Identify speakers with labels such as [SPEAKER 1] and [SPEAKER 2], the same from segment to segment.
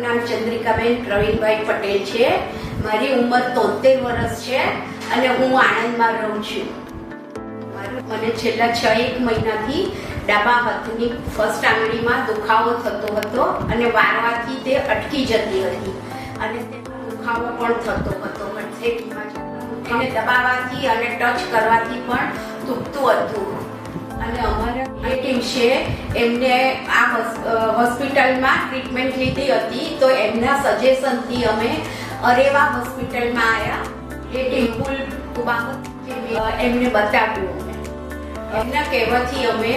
[SPEAKER 1] નામ ચંદ્રિકાબેન પ્રવીણભાઈ પટેલ છે. મારી ઉંમર 73 વર્ષ છે અને હું આણંદમાં રહું છું. મને છેલ્લા 6-1 મહિનાથી ડાબા હાથની ફર્સ્ટ આંગળીમાં દુખાવો થતો હતો અને વારવાથી તે અટકી જતી હતી અને તે દુખાવો પણ થતો હતો. એને દબાવવાથી અને ટચ કરવાથી પણ દુખતું હતું. અને અમારા રિલેટિવ છે એમને આ હોસ્પિટલમાં ટ્રીટમેન્ટ લીધી હતી, તો એમના સજેશનથી અમે અરેવા હોસ્પિટલમાં આવ્યા. રિલેટિવ બાબત એમને બતાવ્યું. એમના કહેવાથી અમે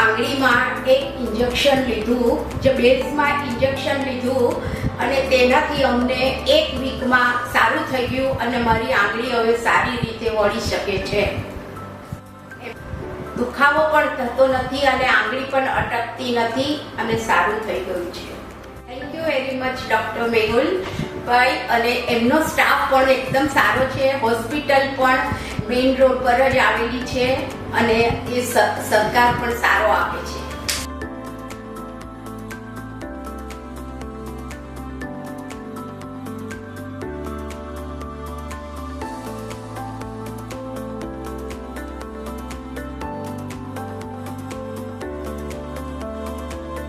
[SPEAKER 1] આંગળીમાં એક ઇન્જેક્શન લીધું, જે બેઝમાં ઇન્જેક્શન લીધું અને તેનાથી અમને 1 વીકમાં સારું થઈ ગયું અને મારી આંગળી હવે સારી રીતે વળી શકે છે. દુખાવો પણ થતો નથી અને આંગળી પણ અટકતી નથી અને સારું થઈ ગયું છે. Thank you very much doctor Mehul ભાઈ, અને એમનો સ્ટાફ પણ એકદમ સારો છે. હોસ્પિટલ પણ મેઇન રોડ પર જ આવેલી છે અને એ સહકાર પણ સારો આપે છે.